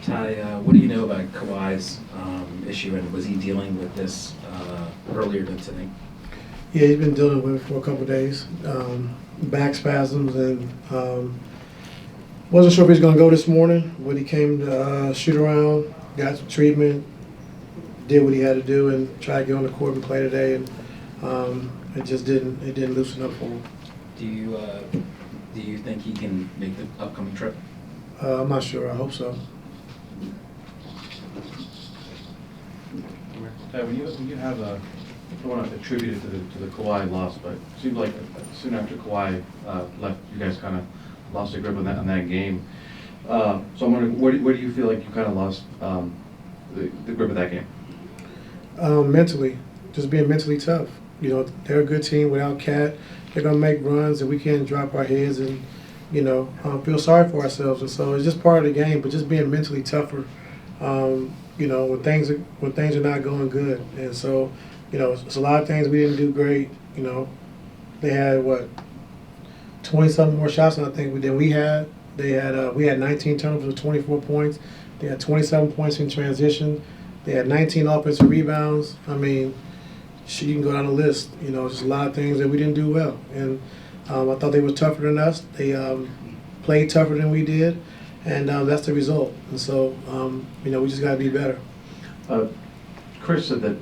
Ty, what do you know about Kawhi's issue, and was he dealing with this earlier than today? Yeah, he's been dealing with it for a couple of days. Back spasms, and wasn't sure if he was going to go this morning, but he came to shoot around, got some treatment, did what he had to do, and tried to get on the court and play today, and it just didn't loosen up for him. Do you think he can make the upcoming trip? I'm not sure. I hope so. When you have I don't want to attribute it to the Kawhi loss, but it seemed like soon after Kawhi left, you guys kind of lost the grip on that game. So I'm wondering, where do you feel like you kind of lost the grip of that game? Mentally, just being mentally tough. You know, they're a good team without Cat. They're gonna make runs, and we can't drop our heads and feel sorry for ourselves. And so it's just part of the game, but just being mentally tougher. When things are not going good, and so it's a lot of things we didn't do great. They had 20-something more shots than I think than we had. We had 19 turnovers with 24 points. They had 27 points in transition. They had 19 offensive rebounds. I mean, you can go down the list. Just a lot of things that we didn't do well. And I thought they were tougher than us. They played tougher than we did, and that's the result. And so, we just got to be better. Chris said that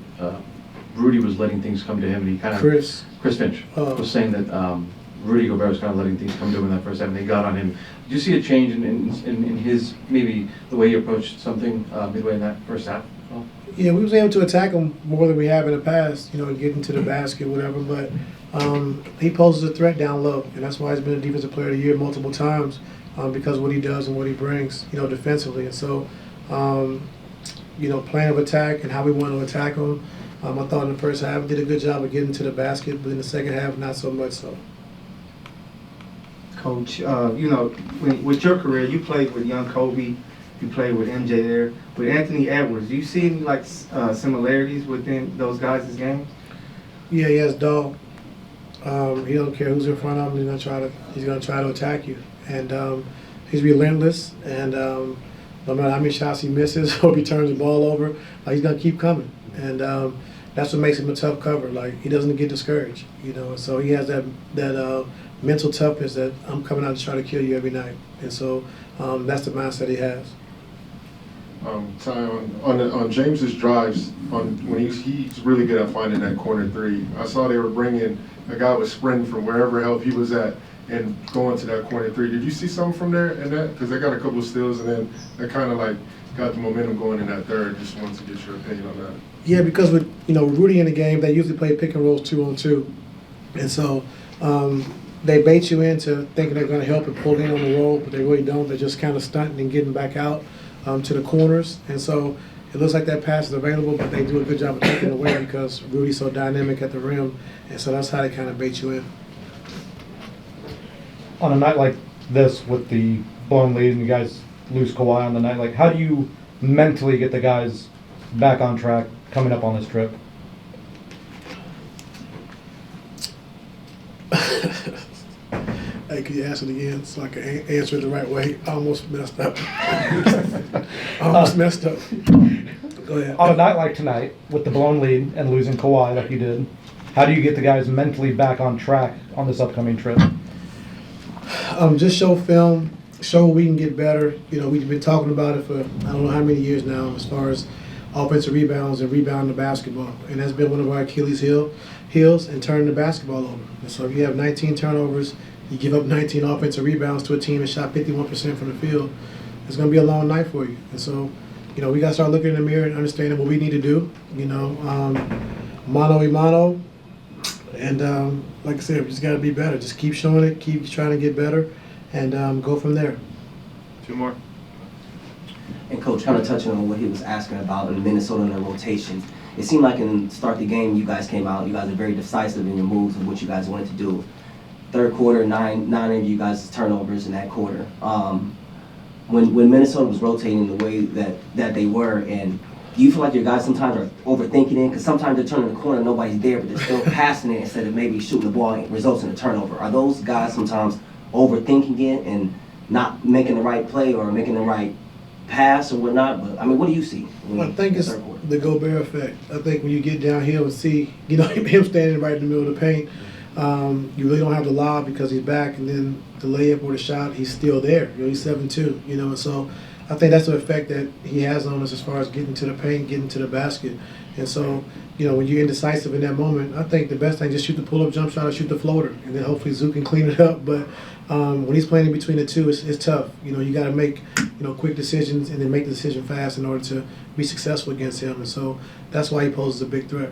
Rudy was letting things come to him, and he kind of Chris Finch was saying that Rudy Gobert was kind of letting things come to him in that first half, and they got on him. Did you see a change in his, maybe the way he approached something midway in that first half? Yeah, we was able to attack him more than we have in the past, getting to the basket, whatever, but he poses a threat down low, and that's why he's been a Defensive Player of the Year multiple times, because of what he does and what he brings, defensively. And so, plan of attack and how we want to attack him, I thought in the first half we did a good job of getting to the basket, but in the second half, not so much so. Coach, with your career, you played with young Kobe, you played with MJ there. With Anthony Edwards, do you see any similarities within those guys' games? Yeah, he has dog. He don't care who's in front of him. He's gonna try to attack you, and he's relentless. And no matter how many shots he misses or he turns the ball over, he's gonna keep coming. And that's what makes him a tough cover. He doesn't get discouraged, So he has that mental toughness that I'm coming out to try to kill you every night. And so that's the mindset he has. On James's drives, when he's really good at finding that corner three. I saw they were bringing a guy was sprinting from wherever help he was at and going to that corner three. Did you see something from there in that? Because they got a couple of steals, and then they kind of got the momentum going in that third. Just wanted to get your opinion on that. Yeah, because with Rudy in the game, they usually play pick and rolls 2-on-2, and so they bait you into thinking they're going to help and pull in on the roll, but they really don't. They're just kind of stunting and getting back out to the corners, and so it looks like that pass is available, but they do a good job of taking it away because Rudy's so dynamic at the rim, and so that's how they kind of bait you in. On a night like this with the blown lead and you guys lose Kawhi on the night, how do you mentally get the guys back on track coming up on this trip? Hey, can you ask it again so I can answer it the right way? I almost messed up. Messed up. Go ahead. On a night like tonight, with the blown lead and losing Kawhi like you did, how do you get the guys mentally back on track on this upcoming trip? Just show film, show we can get better. We've been talking about it for I don't know how many years now as far as offensive rebounds and rebounding the basketball. And that's been one of our Achilles heels and turning the basketball over. And so if you have 19 turnovers, you give up 19 offensive rebounds to a team that shot 51% from the field, it's going to be a long night for you. And so, we got to start looking in the mirror and understanding what we need to do, mano a mano. And like I said, we just got to be better. Just keep showing it, keep trying to get better, and go from there. Two more. And Coach, kind of touching on what he was asking about in Minnesota and their rotations, it seemed like in the start of the game, you guys came out, you guys are very decisive in your moves and what you guys wanted to do. Third quarter, nine of you guys' turnovers in that quarter. When Minnesota was rotating the way that they were, and Do you feel like your guys sometimes are overthinking it? Because sometimes they're turning the corner, nobody's there, but they're still passing it instead of maybe shooting the ball and it results in a turnover. Are those guys sometimes overthinking it and not making the right play or making the right pass or whatnot? But I mean, what do you see? I think it's the Gobert effect. I think when you get downhill and see, him standing right in the middle of the paint, you really don't have to lob because he's back, and then the layup or the shot, he's still there. He's 7'2", and so I think that's the effect that he has on us as far as getting to the paint, getting to the basket. And so, when you're indecisive in that moment, I think the best thing is just shoot the pull-up jump shot or shoot the floater, and then hopefully Zoo can clean it up. But when he's playing in between the two, it's tough. You got to make quick decisions and then make the decision fast in order to be successful against him. And so that's why he poses a big threat.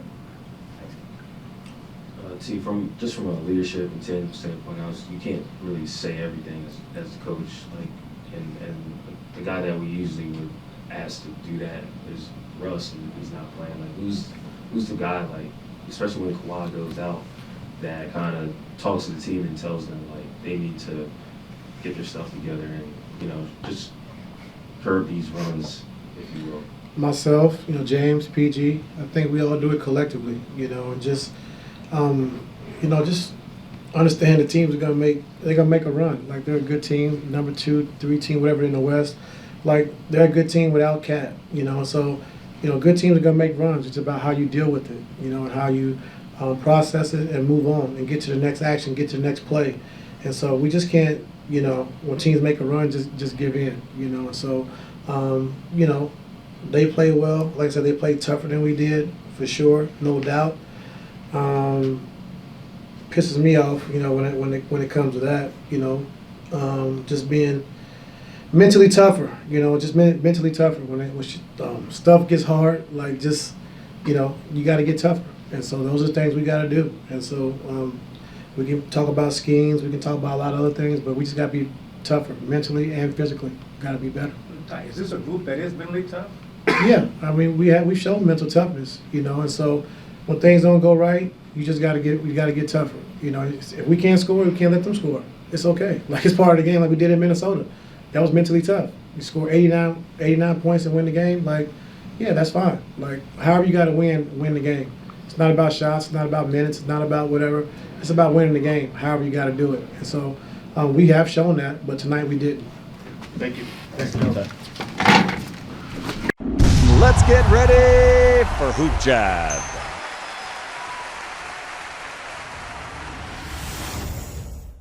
See, from a leadership and team standpoint, you can't really say everything as a coach. Like, and the guy that we usually would ask to do that is Russ, and he's not playing. Like, who's the guy, like, especially when Kawhi goes out, that kind of talks to the team and tells them, like, they need to get their stuff together and, just curb these runs, if you will. Myself, James, PG, I think we all do it collectively, and just, just understand the teams are gonna make a run. Like, they're a good team, number 2, 3 team, whatever in the West. Like, they're a good team without Cat, so, good teams are gonna make runs. It's about how you deal with it, and how you process it and move on and get to the next action, get to the next play. And so we just can't, when teams make a run, just give in, and so, they play well. Like I said, they played tougher than we did, for sure, no doubt. Pisses me off, when it comes to that, just being mentally tougher, just mentally tougher when stuff gets hard. Like, just, you got to get tougher, and so those are things we got to do. And so we can talk about schemes, we can talk about a lot of other things, but we just got to be tougher mentally and physically. Got to be better. Is this a group that is mentally tough? Yeah, I mean, we've shown mental toughness, and so when things don't go right, we got to get tougher. If we can't score, we can't let them score. It's okay. Like, it's part of the game, like we did in Minnesota. That was mentally tough. You score 89 points and win the game. Like, yeah, that's fine. Like, however you got to win the game. It's not about shots. It's not about minutes. It's not about whatever. It's about winning the game. However you got to do it. And so we have shown that, but tonight we didn't. Thank you. Let's get ready for Hoop Jab.